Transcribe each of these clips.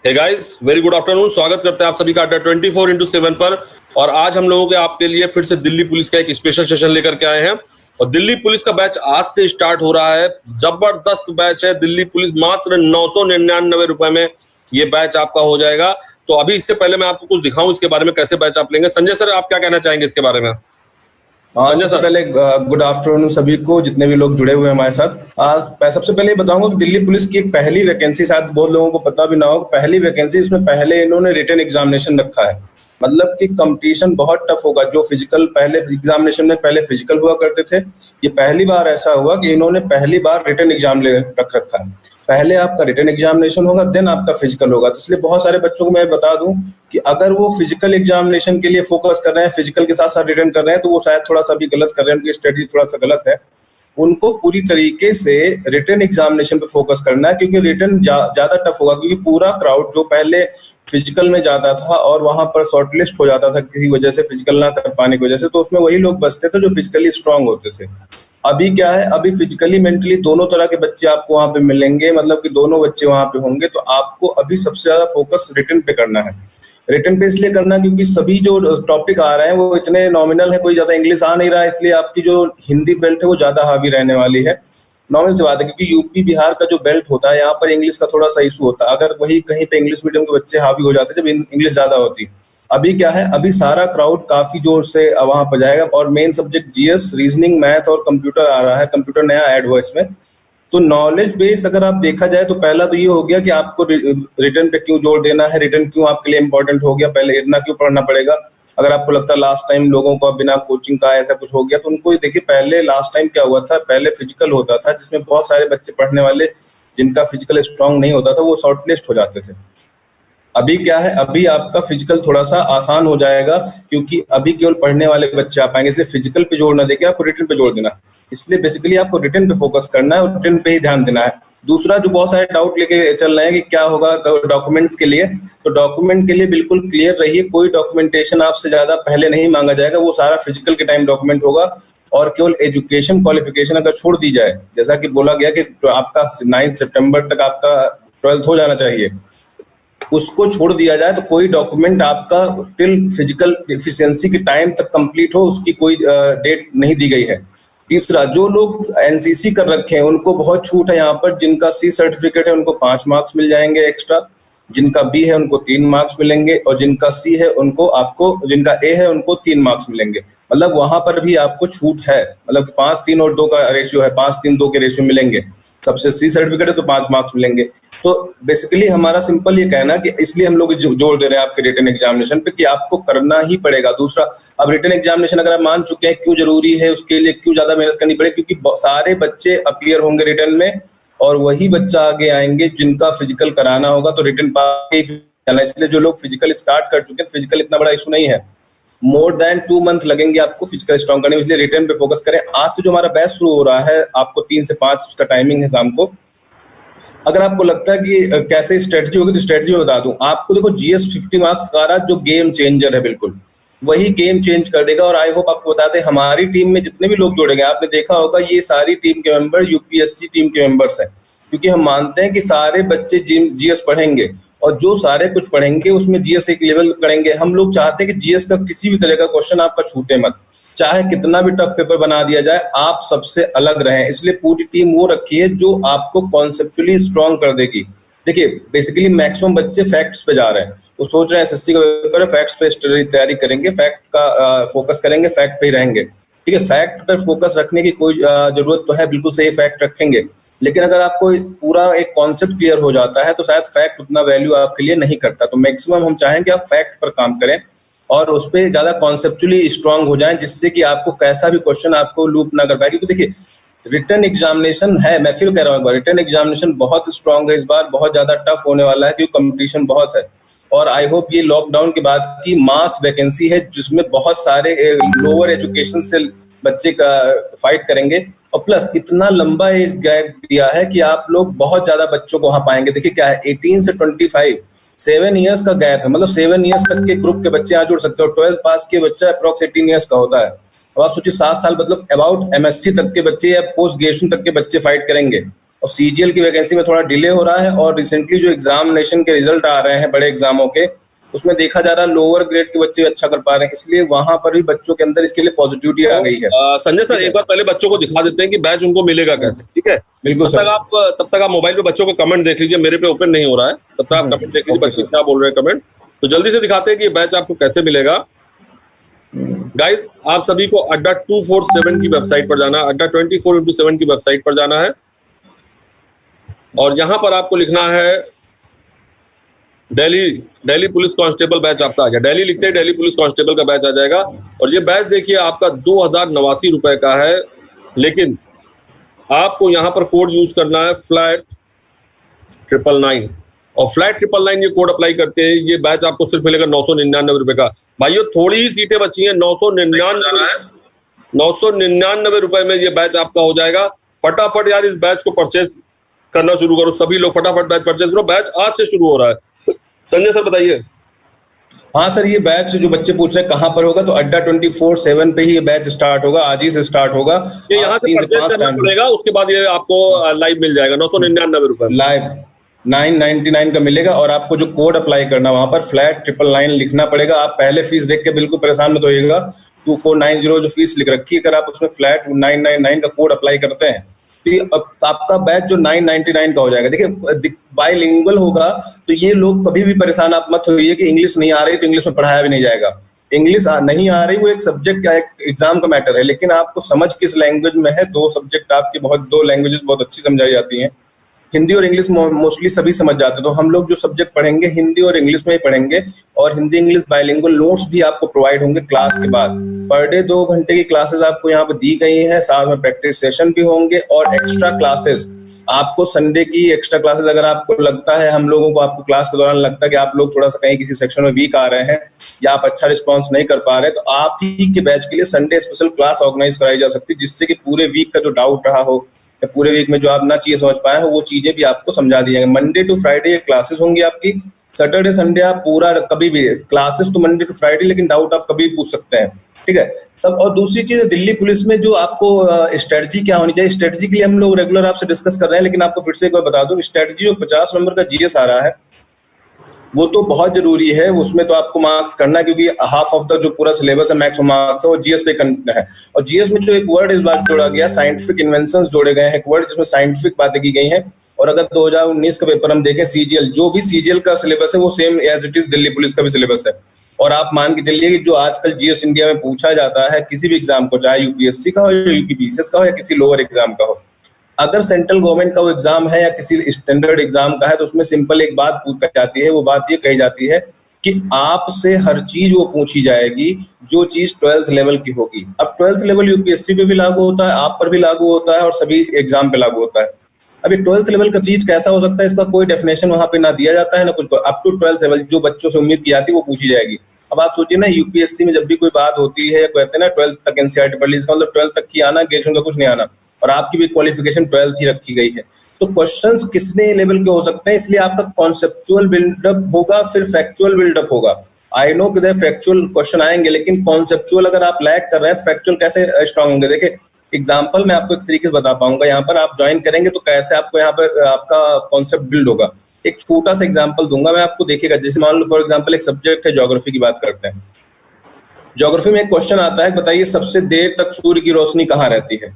हे guys, very good afternoon. स्वागत करते हैं आप सभी का अड्डा 24x7 पर। और आज हम लोगों के आपके लिए फिर से दिल्ली पुलिस का एक स्पेशल सेशन लेकर के आए हैं। और दिल्ली पुलिस का बैच आज से स्टार्ट हो रहा है। जबरदस्त बैच है। दिल्ली पुलिस मात्र 999 रुपए में ये बैच आपका हो जाएगा। तो अभी इससे पहले मैं आपको कुछ दिखाऊं इसके बारे में, कैसे बैच आप लेंगे। संजय सर, आप क्या कहना चाहेंगे इसके बारे में? सबसे पहले गुड आफ्टरनून सभी को, जितने भी लोग जुड़े हुए हैं हमारे साथ। मैं सबसे पहले ये बताऊंगा कि दिल्ली पुलिस की एक पहली वैकेंसी, शायद बहुत लोगों को पता भी ना हो, पहली वैकेंसी, इसमें पहले इन्होंने रिटन एग्जामिनेशन रखा है। मतलब कि कंपटीशन बहुत टफ होगा। जो फिजिकल पहले एग्जामिनेशन में पहले फिजिकल हुआ करते थे, ये पहली बार ऐसा हुआ कि इन्होंने पहली बार रिटन एग्जाम रख रखा है। पहले आपका रिटन एग्जामिनेशन होगा, देन आपका फिजिकल होगा। तो इसलिए बहुत सारे बच्चों को मैं बता दूं कि अगर वो फिजिकल एग्जामिनेशन के लिए फोकस कर रहे हैं, फिजिकल के साथ साथ रिटन कर रहे हैं, तो वो शायद थोड़ा सा भी गलत कर रहे हैं, उनकी स्ट्रेटजी थोड़ा सा गलत है। उनको पूरी तरीके से रिटन एग्जामिनेशन पे फोकस करना है, क्योंकि रिटन ज्यादा टफ होगा। क्योंकि पूरा क्राउड जो पहले फिजिकल में जाता था और वहां पर शॉर्टलिस्ट हो जाता था किसी वजह से, फिजिकल ना कर पाने की वजह से, तो उसमें वही लोग बचते थे जो फिजिकली स्ट्रांग होते थे। अभी क्या है, अभी फिजिकली मेंटली दोनों तरह के बच्चे आपको वहां पे मिलेंगे, मतलब कि दोनों बच्चे वहां पे होंगे। तो आपको अभी सबसे ज्यादा फोकस रिटन पे करना है। रिटन पे इसलिए करना क्योंकि सभी जो टॉपिक आ रहे हैं वो इतने नॉमिनल है, कोई ज्यादा इंग्लिश आ नहीं रहा है, इसलिए आपकी जो हिंदी बेल्ट है वो ज्यादा हावी रहने वाली है। नॉर्मल सी बात है, क्योंकि यूपी बिहार का जो बेल्ट होता है, यहाँ पर इंग्लिश का थोड़ा सा इशू होता है। अगर वही कहीं पे इंग्लिश मीडियम के बच्चे हावी हो जाते जब इंग्लिश ज्यादा होती। अभी क्या है, अभी सारा क्राउड काफी जोर से वहां पर जाएगा। और main subject GS, reasoning, math और कंप्यूटर आ रहा है। कंप्यूटर नया ऐड हुआ इसमें। तो नॉलेज बेस अगर आप देखा जाए तो पहला तो ये हो गया कि आपको रिटन पे क्यों जोर देना है, रिटन क्यों आपके लिए इंपॉर्टेंट हो गया, पहले इतना क्यों पढ़ना पड़ेगा। अगर आपको लगता है लास्ट टाइम लोगों को बिना कोचिंग का ऐसा कुछ हो गया, तो उनको देखिए, पहले लास्ट टाइम क्या हुआ था, पहले फिजिकल होता था जिसमें बहुत सारे बच्चे पढ़ने वाले, जिनका फिजिकल स्ट्रांग नहीं होता था, वो शॉर्टलिस्ट हो जाते थे। अभी क्या है, अभी आपका फिजिकल थोड़ा सा आसान हो जाएगा, क्योंकि अभी केवल पढ़ने वाले बच्चे आ पाएंगे। इसलिए फिजिकल पे जोर ना देके आपको रिटन पे जोर देना। इसलिए बेसिकली आपको रिटन पे फोकस करना है और रिटन पे ही ध्यान देना है। दूसरा, जो बहुत सारे डाउट लेके चल रहे हैं कि क्या होगा डॉक्यूमेंट्स के लिए, तो डॉक्यूमेंट के लिए बिल्कुल क्लियर रहिए। कोई डॉक्यूमेंटेशन आपसे ज्यादा पहले नहीं मांगा जाएगा, वो सारा फिजिकल के टाइम डॉक्यूमेंट होगा। और केवल एजुकेशन क्वालिफिकेशन अगर छोड़ दी जाए, जैसा कि बोला गया कि आपका 9 सितंबर तक आपका 12th हो जाना चाहिए, उसको छोड़ दिया जाए, तो कोई डॉक्यूमेंट आपका टिल फिजिकल एफिशिएंसी के टाइम तक कंप्लीट हो, उसकी कोई डेट नहीं दी गई है। तीसरा, जो लोग एनसीसी कर रखे हैं उनको बहुत छूट है यहाँ पर। जिनका सी सर्टिफिकेट है उनको 5 मार्क्स मिल जाएंगे एक्स्ट्रा, जिनका बी है उनको 3 मार्क्स मिलेंगे, और जिनका सी है उनको जिनका ए है उनको 3 मार्क्स मिलेंगे। मतलब वहां पर भी आपको छूट है। मतलब 5-3 और 2 का रेशियो है, 5-3-2 के रेशियो मिलेंगे। सबसे सी सर्टिफिकेट है तो 5 मार्क्स मिलेंगे। तो बेसिकली हमारा सिंपल ये कहना कि इसलिए हम लोग जोर दे रहे हैं आपके रिटन एग्जामिनेशन पे कि आपको करना ही पड़ेगा। दूसरा, अब रिटन एग्जामिनेशन अगर आप मान चुके हैं, क्यों जरूरी है, उसके लिए क्यों ज्यादा मेहनत करनी पड़ेगी, क्योंकि सारे बच्चे अपीयर होंगे रिटन में, और वही बच्चा आगे आएंगे जिनका फिजिकल कराना होगा। तो रिटन पास, इसलिए जो लोग फिजिकल स्टार्ट कर चुके हैं, फिजिकल इतना बड़ा इशू नहीं है। मोर देन 2 मंथ लगेंगे आपको फिजिकल स्ट्रांग करने में, इसलिए रिटर्न पे फोकस करें। आज से जो हमारा बैच शुरू हो रहा है, आपको 3 से 5 उसका टाइमिंग है शाम को। अगर आपको लगता है कि कैसे स्ट्रेटजी होगी, तो स्ट्रेटजी में बता दूं आपको। देखो, जीएस 50 मार्क्स का रहा, जो गेम चेंजर है, बिल्कुल वही गेम चेंज कर देगा। और आई होप आपको बता दें, हमारी टीम में जितने भी लोग जुड़ेंगे, आपने देखा होगा ये सारी टीम के मेंबर यूपीएससी टीम के मेंबर्स हैं, क्योंकि हम मानते हैं कि सारे बच्चे जीएस पढ़ेंगे, और जो सारे कुछ पढ़ेंगे उसमें जीएस एक लेवल करेंगे। हम लोग चाहते हैं कि जीएस का किसी भी तरह का क्वेश्चन आपका छूटे मत, चाहे कितना भी टफ पेपर बना दिया जाए, आप सबसे अलग रहें। इसलिए पूरी टीम वो रखी है जो आपको कॉन्सेप्चुअली स्ट्रांग कर देगी। देखिए, बेसिकली मैक्सिमम बच्चे फैक्ट्स पे जा रहे हैं, वो सोच रहे हैं एसएससी का पेपर है, फैक्ट्स पे तैयारी करेंगे, फैक्ट का फोकस करेंगे, फैक्ट पे ही रहेंगे। ठीक है, फैक्ट पर फोकस रखने की कोई जरूरत तो है, बिल्कुल सही फैक्ट रखेंगे। लेकिन अगर आपको पूरा एक कॉन्सेप्ट क्लियर हो जाता है, तो शायद फैक्ट उतना वैल्यू आपके लिए नहीं करता। तो मैक्सिमम हम चाहेंगे आप फैक्ट पर काम करें और उस पर ज्यादा कॉन्सेप्चुअली स्ट्रांग हो जाएं, जिससे कि आपको कैसा भी क्वेश्चन आपको लूप ना कर पाए। क्योंकि देखिए, रिटन एग्जामिनेशन है, मैं फिर कह रहा हूँ, रिटन एग्जामिनेशन बहुत स्ट्रांग है इस बार, बहुत ज्यादा टफ होने वाला है, क्योंकि कंपटीशन बहुत है। और आई होप ये लॉकडाउन के बाद की मास वैकेंसी है, जिसमें बहुत सारे लोअर एजुकेशन से बच्चे का फाइट करेंगे। और प्लस इतना लंबा एज गैप दिया है कि आप लोग बहुत ज्यादा बच्चों को वहां पाएंगे। देखिए क्या है, 18 से 25 7 ईयर्स का गैप है। मतलब 7 ईयर्स तक के ग्रुप के बच्चे यहाँ जुड़ सकते हो। 12th पास के बच्चा अप्रॉक्स 18 ईयर्स का होता है। अब आप सोचिए 7 साल, मतलब अबाउट एमएससी तक के बच्चे या पोस्ट ग्रेजुएशन तक के बच्चे फाइट करेंगे। और सीजीएल की वैकेंसी में थोड़ा डिले हो रहा है। और रिसेंटली जो एग्जामिनेशन के रिजल्ट आ रहे हैं बड़े एग्जामों के, उसमें देखा जा रहा है लोअर ग्रेड के बच्चे अच्छा कर पा रहे हैं, इसलिए वहां पर भी बच्चों के अंदर इसके लिए पॉजिटिविटी आ गई है। संजय सर, एक बार पहले बच्चों को दिखा देते हैं कि बैच उनको मिलेगा कैसे, ठीक है? बिल्कुल सर। तब तक आप मोबाइल पे बच्चों का कमेंट देख लीजिए, मेरे पे ओपन नहीं हो रहा है, तब तक आप कमेंट देख लीजिए बच्चे क्या बोल रहे हैं कमेंट। तो जल्दी से दिखाते हैं कि बैच आपको कैसे मिलेगा। गाइस, आप सभी को अड्डा 247 की वेबसाइट पर जाना है, अड्डा 24x7 की वेबसाइट पर जाना है और यहाँ पर आपको लिखना है दिल्ली पुलिस कांस्टेबल बैच। आपका आ गया, दिल्ली लिखते हैं दिल्ली पुलिस कांस्टेबल का बैच आ जाएगा। और ये बैच देखिए आपका 2089 रुपए का है, लेकिन आपको यहाँ पर कोड यूज करना है फ्लैट 999 और फ्लैट 999 ये कोड अप्लाई करते हैं ये बैच आपको सिर्फ मिलेगा 999 रुपए का। भाइयों थोड़ी ही सीटें बची हैं, 999 रुपए में ये बैच आपका हो जाएगा। फटाफट यार इस बैच को परचेज करना शुरू करो, सभी लोग फटाफट बैच परचेज करो, बैच आज से शुरू हो रहा है। संजय सर बताइए। हाँ सर, ये बैच जो बच्चे पूछ रहे हैं कहाँ पर होगा, तो अड्डा 24/7 पे ही ये बैच स्टार्ट होगा, आज ही से स्टार्ट होगा। ये यहाँ से परचेज करना पड़ेगा, उसके बाद ये आपको लाइव मिल जाएगा 999 रुपए लाइव 999 का मिलेगा। और आपको जो कोड अप्लाई करना वहां पर फ्लैट 999 लिखना पड़ेगा। आप पहले फीस देख के बिल्कुल परेशान मत होइएगा, 2490 जो फीस लिख रखी है, अगर आप उसमें फ्लैट 999 का कोड अप्लाई करते हैं तो आपका बैच जो 999 का हो जाएगा। देखिए बाइलिंगुअल होगा, तो ये लोग कभी भी परेशान आप मत होइए कि इंग्लिश नहीं आ रही तो इंग्लिश में पढ़ाया भी नहीं जाएगा। इंग्लिश नहीं आ रही वो एक सब्जेक्ट का एक एग्जाम का मैटर है, लेकिन आपको समझ किस लैंग्वेज में है। दो सब्जेक्ट आपके दो लैंग्वेजेस बहुत अच्छी समझाई जाती हैं, हिंदी और इंग्लिश मोस्टली सभी समझ जाते हैं। तो हम लोग जो सब्जेक्ट पढ़ेंगे हिंदी और इंग्लिश में ही पढ़ेंगे, और हिंदी इंग्लिश बाइलिंगुअल नोट्स भी आपको प्रोवाइड होंगे क्लास के बाद। पर डे 2 घंटे की क्लासेस आपको यहाँ पर दी गई है, साथ में प्रैक्टिस सेशन भी होंगे और एक्स्ट्रा क्लासेस आपको संडे की एक्स्ट्रा क्लासेस। अगर आपको लगता है हम लोगों को आपको क्लास के दौरान लगता है कि आप लोग थोड़ा सा कहीं किसी सेक्शन में वीक आ रहे हैं या आप अच्छा रिस्पॉन्स नहीं कर पा रहे, तो आप ही के बैच के लिए संडे स्पेशल क्लास ऑर्गेनाइज कराई जा सकती है, जिससे कि पूरे वीक का जो डाउट रहा हो या पूरे वीक में जो आप ना चीजें समझ पाए हो वो चीजें भी आपको समझा दी जाएंगी। मंडे टू फ्राइडे ये क्लासेस होंगी आपकी, सैटरडे संडे आप पूरा कभी भी क्लासेस तो मंडे टू फ्राइडे, लेकिन डाउट आप कभी पूछ सकते हैं, ठीक है। तब और दूसरी चीज दिल्ली पुलिस में जो आपको स्ट्रेटजी क्या होनी चाहिए, स्ट्रेटजी के लिए हम लोग रेगुलर आपसे डिस्कस कर रहे हैं, लेकिन आपको फिर से एक बार बता दूं, स्ट्रेटजी जो 50 नंबर का जीएस आ रहा है वो तो बहुत जरूरी है, उसमें तो आपको मार्क्स करना है, क्योंकि हाफ ऑफ द जो पूरा सिलेबस है मैक्सिमम मार्क्स है वो जीएस पे करना है। और जीएस में जो एक वर्ड इस बार जोड़ा गया, साइंटिफिक इन्वेंशंस जोड़े गए हैं, एक वर्ड जिसमें साइंटिफिक बातें की गई हैं। और अगर 2019 का पेपर हम देखें सीजीएल, जो भी सीजीएल का सिलेबस है वो same as it is Delhi police का भी सिलेबस है। और आप मान के चलिए कि जो आजकल जीएस इंडिया में पूछा जाता है किसी भी एग्जाम को, चाहे यूपीएससी का हो या यूपीपीसीएस का हो या किसी लोअर एग्जाम का हो, अगर सेंट्रल गवर्नमेंट का वो एग्जाम है या किसी स्टैंडर्ड एग्जाम का है, तो उसमें सिंपल एक बात पूछी जाती है, वो बात ये कही जाती है कि आपसे हर चीज वो पूछी जाएगी जो चीज 12th लेवल की होगी। अब 12th लेवल यूपीएससी पे भी लागू होता है, आप पर भी लागू होता है और सभी एग्जाम पे लागू होता है। अभी 12th लेवल का चीज कैसा हो सकता है, इसका कोई डेफिनेशन वहां पे ना दिया जाता है ना कुछ। अप टू 12th लेवल जो बच्चों से उम्मीद की जाती है वो पूछी जाएगी। अब आप सोचिए ना, यूपीएससी में जब भी कोई बात होती है, कहते हैं ना 12th तक एनसीईआरटी पढ़ ली, इसका मतलब 12th तक की आना, ग्रेजुएशन का कुछ नहीं आना, और आपकी भी क्वालिफिकेशन 12th ही रखी गई है। तो क्वेश्चंस कितने लेवल के हो सकते हैं, इसलिए आपका कॉन्सेप्चुअल बिल्डअप होगा, फिर फैक्चुअल बिल्डअप होगा। आई नो कि फैक्चुअल क्वेश्चन आएंगे, लेकिन कॉन्सेप्चुअल अगर आप लैक कर रहे हैं तो फैक्चुअल कैसे स्ट्रांग होंगे। देखिए एग्जाम्पल मैं आपको एक तरीके से बता पाऊंगा, यहाँ पर आप ज्वाइन करेंगे तो कैसे आपको यहाँ पर आपका कॉन्सेप्ट बिल्ड होगा। एक छोटा सा एग्जाम्पल दूंगा मैं आपको, देखिएगा। जैसे मान लो फॉर एग्जाम्पल एक सब्जेक्ट है ज्योग्राफी की बात करते हैं। ज्योग्राफी में एक क्वेश्चन आता है, बताइए सबसे देर तक सूर्य की रोशनी कहाँ रहती है।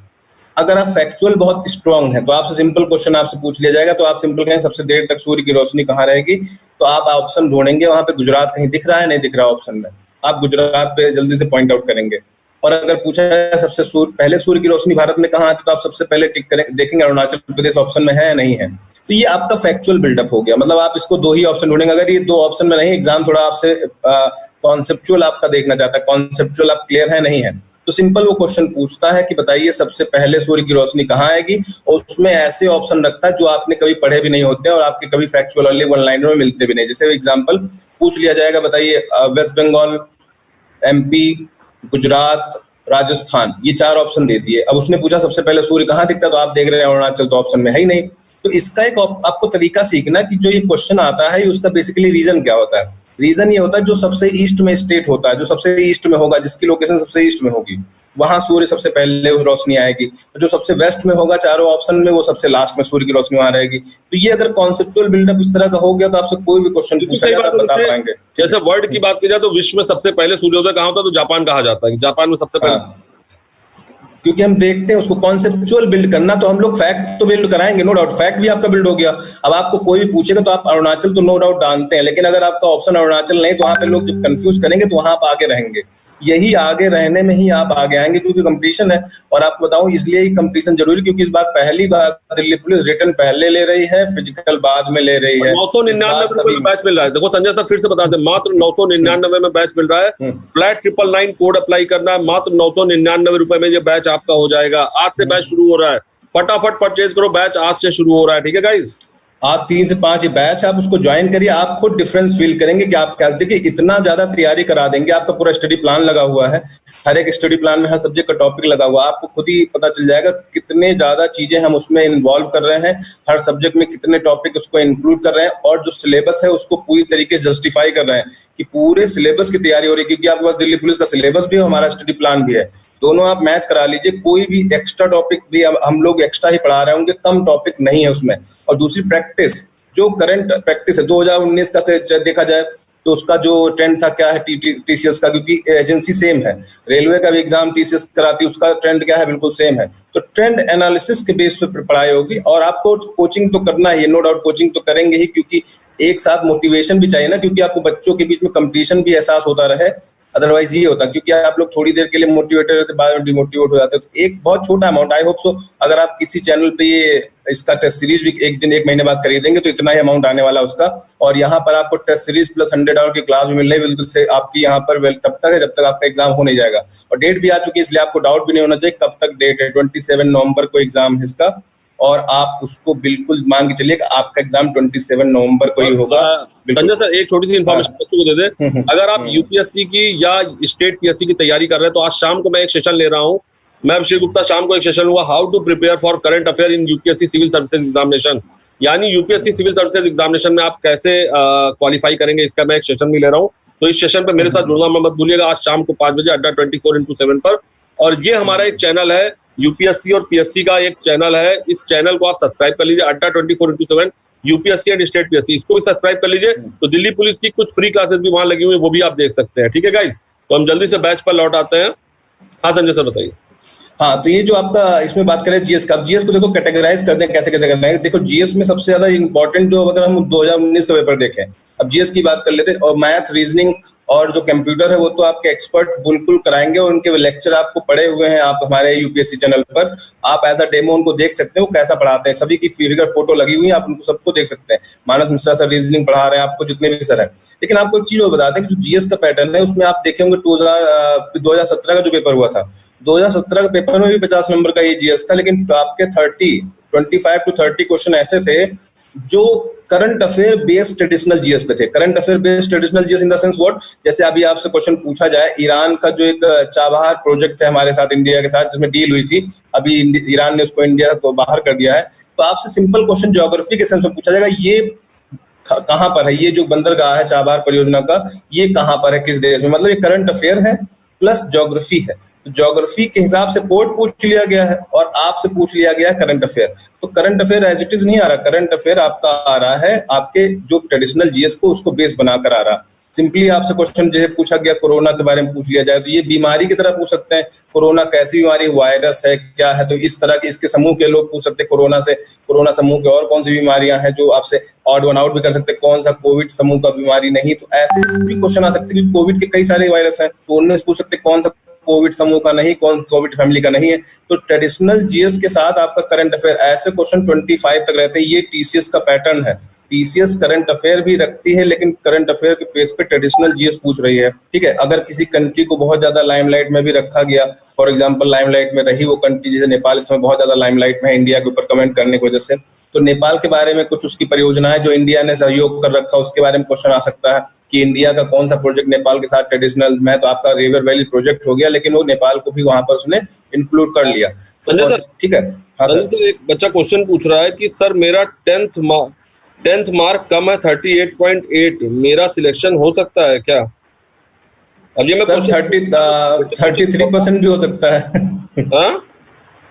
अगर आप फैक्चुअल बहुत स्ट्रांग है तो आपसे सिंपल क्वेश्चन आपसे पूछ लिया जाएगा, तो आप सिंपल कहें सबसे देर तक सूर्य की रोशनी कहाँ रहेगी, तो आप ऑप्शन ढूंढेंगे, वहां पे गुजरात कहीं दिख रहा है, नहीं दिख रहा ऑप्शन में, आप गुजरात पे जल्दी से पॉइंट आउट करेंगे। और अगर पूछा जाए सबसे पहले सूर्य की रोशनी भारत में कहाँ आती है, तो आप सबसे पहले टिक करें, देखेंगे अरुणाचल प्रदेश ऑप्शन में है या नहीं है। तो ये आपका फैक्चुअल बिल्डअप हो गया, मतलब आप इसको 2 ही ऑप्शन ढूंढेंगे। अगर ये 2 ऑप्शन में नहीं, एग्जाम थोड़ा आपसे कॉन्सेप्चुअल आपका देखना चाहता है, कॉन्सेप्चुअल आप क्लियर है नहीं है, तो सिंपल वो क्वेश्चन पूछता है कि बताइए सबसे पहले सूर्य की रोशनी कहाँ आएगी, और उसमें ऐसे ऑप्शन रखता है जो आपने कभी पढ़े भी नहीं होते और आपके कभी फैक्चुअल वाले वन लाइनर में मिलते भी नहीं। जैसे एग्जांपल पूछ लिया जाएगा, बताइए वेस्ट बंगाल, एमपी, गुजरात, राजस्थान, ये 4 ऑप्शन दे दिए। अब उसने पूछा सबसे पहले सूर्य कहाँ दिखता है, तो आप देख रहे हैं अरुणाचल तो ऑप्शन में है ही नहीं। तो इसका एक आपको तरीका सीखना कि जो ये क्वेश्चन आता है उसका बेसिकली रीजन क्या होता है। रीजन ये होता है जो सबसे ईस्ट में स्टेट होता है, जो सबसे ईस्ट में होगा, जिसकी लोकेशन सबसे ईस्ट में होगी, वहां सूर्य सबसे पहले रोशनी आएगी, जो सबसे वेस्ट में होगा चारों ऑप्शन में वो सबसे लास्ट में सूर्य की रोशनी वहां रहेगी। तो ये अगर कॉन्सेप्चुअल बिल्डअप इस तरह का हो गया तो आपसे कोई भी क्वेश्चन पूछा जाए आप बता पाएंगे। जैसे वर्ल्ड की बात की जाए तो विश्व में सबसे पहले सूर्योदय कहाँ होता है, तो जापान कहा जाता है, जापान में सबसे पहले। क्योंकि हम देखते हैं उसको कॉन्सेप्चुअल बिल्ड करना, तो हम लोग फैक्ट तो बिल्ड कराएंगे, नो डाउट फैक्ट भी आपका बिल्ड हो गया। अब आपको कोई भी पूछेगा तो आप अरुणाचल तो नो डाउट जानते हैं, लेकिन अगर आपका ऑप्शन अरुणाचल नहीं तो वहां पे लोग जब कंफ्यूज करेंगे तो वहां आप आगे रहेंगे। यही आगे रहने में ही आप आगे आएंगे, क्योंकि कंपटीशन है। और आपको बताऊं इसलिए ही कंपटीशन जरूरी, क्योंकि इस बार पहली बार दिल्ली पुलिस रिटर्न पहले ले रही है, फिजिकल बाद में ले रही है। 999 में बैच मिल रहा है। देखो संजय सर फिर से बता दें, मात्र 999 में बैच मिल रहा है। फ्लैट 999 कोड अप्लाई करना है, मात्र 999 रुपए में ये बैच आपका हो जाएगा। आज से बैच शुरू हो रहा है, फटाफट परचेज करो, बैच आज से शुरू हो रहा है। ठीक है गाइज, आज 3 से 5 ये बैच आप उसको ज्वाइन करिए, आप खुद डिफरेंस फील करेंगे कि आप क्या, देखिए इतना ज्यादा तैयारी करा देंगे। आपका पूरा स्टडी प्लान लगा हुआ है, हर एक स्टडी प्लान में हर सब्जेक्ट का टॉपिक लगा हुआ है। आपको खुद ही पता चल जाएगा कितने ज्यादा चीजें हम उसमें इन्वॉल्व कर रहे हैं, हर सब्जेक्ट में कितने टॉपिक उसको इंक्लूड कर रहे हैं, और जो सिलेबस है उसको पूरी तरीके से जस्टिफाई कर रहे हैं कि पूरे सिलेबस की तैयारी हो रही है। क्योंकि आपके पास दिल्ली पुलिस का सिलेबस भी है, हमारा स्टडी प्लान भी है, दोनों आप मैच करा लीजिए। कोई भी एक्स्ट्रा टॉपिक भी हम लोग एक्स्ट्रा ही पढ़ा रहे होंगे, कम टॉपिक नहीं है उसमें। और दूसरी प्रैक्टिस, जो करंट प्रैक्टिस है 2019 का देखा जाए तो उसका जो ट्रेंड था क्या है टीसीएस का, क्योंकि एजेंसी सेम है, रेलवे का भी एग्जाम टीसीएस कराती है, उसका ट्रेंड क्या है बिल्कुल सेम है। तो ट्रेंड एनालिसिस के बेस पे पढ़ाई होगी, और आपको कोचिंग तो करना ही है, नो डाउट कोचिंग तो करेंगे ही, क्योंकि एक साथ मोटिवेशन भी चाहिए ना, क्योंकि आपको बच्चों के बीच में कंपटीशन भी एहसास होता रहे। अदरवाइज ये होता, क्योंकि आप लोग थोड़ी देर के लिए मोटिवेटेड रहते, बाद में डिमोटिवेट हो जाते। तो एक बहुत छोटा अमाउंट, आई होप सो अगर आप किसी चैनल पे ये इसका टेस्ट सीरीज भी एक महीने बाद खरीदेंगे तो इतना ही अमाउंट आने वाला है उसका। और यहाँ पर आपको टेस्ट सीरीज प्लस 100 आवर की क्लास भी मिल रही है बिल्कुल से आपकी यहाँ पर तब तक है जब तक आपका एग्जाम हो नहीं जाएगा। और डेट भी आ चुकी है, इसलिए आपको डाउट भी नहीं होना चाहिए कब तक डेट है। 27 नवंबर को एग्जाम है इसका, और आप उसको बिल्कुल मान के चलिए आपका एग्जाम 27 नवंबर को ही होगा। संजय सर एक छोटी सी इन्फॉर्मेशन बच्चों को दे दे, अगर आप यूपीएससी की या स्टेट पीएससी की तैयारी कर रहे हैं तो आज शाम को मैं एक सेशन ले रहा हूँ। मैं अभिषेक गुप्ता शाम को एक सेशन हुआ, how to prepare for current affair in UPSC civil services examination, यानी यूपीएससी सिविल सर्विसेज एग्जामिनेशन में आप कैसे क्वालिफाई करेंगे, इसका मैं एक सेशन भी ले रहा हूँ। तो इस सेशन पे मेरे साथ जुड़ना मत भूलिएगा, आज शाम को 5 बजे अड्डा 24x7 पर। और ये हमारा एक चैनल है, यूपीएससी और पीएससी का एक चैनल है, इस चैनल को आप सब्सक्राइब कर लीजिए, अड्डा 24x7 UPSC and state PSC, इसको भी सब्सक्राइब कर लीजिए। तो दिल्ली पुलिस की कुछ फ्री क्लासेस भी वहां लगी हुई है, वो भी आप देख सकते हैं। ठीक है गाइज, तो हम जल्दी से बैच पर लौट आते हैं। हाँ संजय सर बताइए। हाँ, तो ये जो आपका इसमें बात करें जीएस का, जीएस को देखो कैटेगराइज करते हैं कैसे कैसे करना है। देखो जीएस में सबसे ज्यादा इंपॉर्टेंट जो, अगर हम 2019 का पेपर देखें, अब जीएस की बात कर लेते हैं, और मैथ रीजनिंग और जो कंप्यूटर है वो तो आपके एक्सपर्ट बिल्कुल कराएंगे, और उनके लेक्चर आपको पढ़े हुए हैं आप हमारे यूपीएससी चैनल पर, आप एज अ डेमो उनको देख सकते हैं वो कैसा पढ़ाते हैं। सभी की फिगर फोटो लगी हुई है, आप उनको सबको देख सकते हैं। मानस मिश्रा सर रीजनिंग पढ़ा रहे हैं आपको, जितने भी सर है। लेकिन आपको एक चीज और बताते हैं कि जो जीएस का पैटर्न है उसमें आप देखेंगे 2017 का जो पेपर हुआ था, 2017 का पेपर में भी 50 नंबर का ये जीएस था, लेकिन आपके 25 to 30 क्वेश्चन ऐसे थे जो current affair based traditional GS पे थे। Current affair based traditional GS in the sense what, जैसे अभी आपसे क्वेश्चन पूछा जाए, ईरान का जो एक चाबहार प्रोजेक्ट है हमारे साथ इंडिया के साथ, जिसमें डील हुई थी, अभी ईरान ने उसको इंडिया को बाहर कर दिया है। तो आपसे सिंपल क्वेश्चन ज्योग्राफी के सेंस में पूछा जाएगा, ये कहां पर है, ये जो बंदरगाह है चाबहार परियोजना का, ये कहां पर है, किस देश में, मतलब ये करंट अफेयर है प्लस ज्योग्राफी है। ज्योग्राफी के हिसाब से पोर्ट पूछ लिया गया है और आपसे पूछ लिया गया है करंट अफेयर। तो current affair as it is नहीं आ रहा, करंट अफेयर आपका आ रहा है आपके जो ट्रेडिशनल जीएस को उसको बेस बनाकर आ रहा। सिंपली आपसे क्वेश्चन जो है पूछा गया, कोरोना के बारे में पूछ लिया जाए तो ये बीमारी की तरह पूछ सकते हैं, कोरोना कैसी बीमारी, वायरस है क्या है, तो इस तरह के इसके समूह के लोग पूछ सकते हैं कोरोना से, कोरोना समूह के और कौन सी बीमारियां हैं, जो आपसे ऑड वन आउट भी कर सकते हैं, कौन सा कोविड समूह का बीमारी नहीं। तो ऐसे भी क्वेश्चन आ सकते हैं, कोविड के कई सारे वायरस हैं तो उनमें पूछ सकते हैं कौन सा कोविड समूह का नहीं, कौन कोविड फैमिली का नहीं है। तो ट्रेडिशनल जीएस के साथ आपका करंट अफेयर, ऐसे क्वेश्चन 25 तक रहते हैं। ये टीसीएस का पैटर्न है, टीसीएस करंट अफेयर भी रखती है लेकिन करंट अफेयर के बेस पे ट्रेडिशनल जीएस पूछ रही है। ठीक है, अगर किसी कंट्री को बहुत ज्यादा लाइमलाइट में भी रखा गया, फॉर एग्जांपल लाइमलाइट में रही वो कंट्री जैसे नेपाल, इसमें बहुत ज्यादा लाइमलाइट में है इंडिया के ऊपर कमेंट करने की वजह से, तो नेपाल के बारे में कुछ उसकी परियोजनाएं जो इंडिया ने सहयोग कर रखा उसके बारे में क्वेश्चन आ सकता है कि इंडिया का कौन सा प्रोजेक्ट नेपाल के साथ ट्रेडिशनल में, तो आपका रिवर वैली प्रोजेक्ट हो गया लेकिन वो नेपाल को भी वहां पर उसने इंक्लूड कर लिया। तो ठीक है। हाँ सर, एक बच्चा क्वेश्चन पूछ रहा है कि सर मेरा 10th मार्क कम है 38.8, मेरा सिलेक्शन हो सकता है क्या? अब ये मैं सर 33% भी हो सकता है। हाँ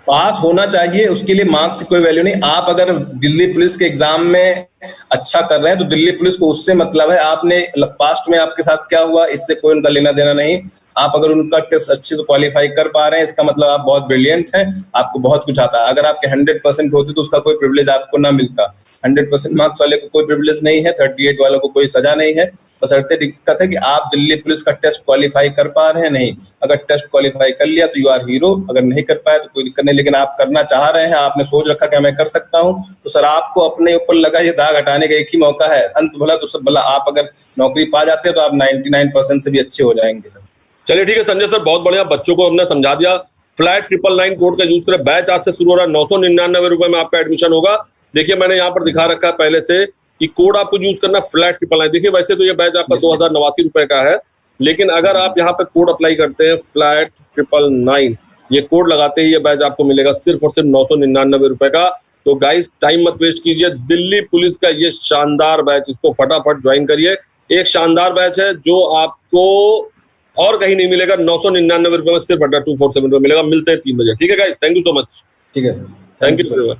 पास होना चाहिए, उसके लिए मार्क्स की कोई वैल्यू नहीं। आप अगर दिल्ली पुलिस के एग्जाम में अच्छा कर रहे हैं तो दिल्ली पुलिस को उससे मतलब है। आपने पास्ट में आपके साथ क्या हुआ इससे कोई उनका लेना देना नहीं। आप अगर उनका टेस्ट अच्छे से क्वालिफाई कर पा रहे हैं इसका मतलब आप बहुत ब्रिलियंट हैं, आपको बहुत कुछ आता है। अगर आपके 100% होते तो उसका कोई प्रिविलेज आपको ना मिलता। 100% मार्क्स वाले को कोई प्रिविलेज नहीं है, 38 वालों को कोई सजा नहीं है। बशर्ते दिक्कत है कि आप दिल्ली पुलिस का टेस्ट क्वालिफाई कर पा रहे हैं नहीं। अगर टेस्ट क्वालिफाई कर लिया तो यू आर हीरो, अगर नहीं कर पाए तो कोई दिक्कत नहीं। लेकिन आप करना चाह रहे हैं, आपने सोच रखा कि मैं कर सकता हूं, तो सर आपको अपने ऊपर लगा ये दाग हटाने का एक ही मौका है। अंत भला तो सब भला। आप अगर नौकरी पा जाते हैं तो आप 99% से भी अच्छे हो जाएंगे सर। चलिए ठीक है संजय सर, बहुत बढ़िया, बच्चों को हमने समझा दिया। फ्लैट 999 कोड का यूज करें। बैच आज से शुरू हो रहा है, 999 रुपए में आपका एडमिशन होगा। देखिए मैंने यहाँ पर दिखा रखा है पहले से कि कोड आपको यूज करना फ्लैट 999। देखिए वैसे तो ये बैच आपका 2089 रुपए का है, लेकिन अगर आप यहाँ पे कोड अप्लाई करते हैं फ्लैट 999, ये कोड लगाते ही ये बैच आपको मिलेगा सिर्फ और सिर्फ 999 रुपए का। तो गाइस टाइम मत वेस्ट कीजिए, दिल्ली पुलिस का ये शानदार बैच, इसको फटाफट ज्वाइन करिए। एक शानदार बैच है जो आपको और कहीं नहीं मिलेगा। 999 रुपए में सिर्फ अड्डा 247 में मिलेगा। मिलते हैं 3 बजे, ठीक है guys, thank you so much. ठीक है, थैंक यू सो मच।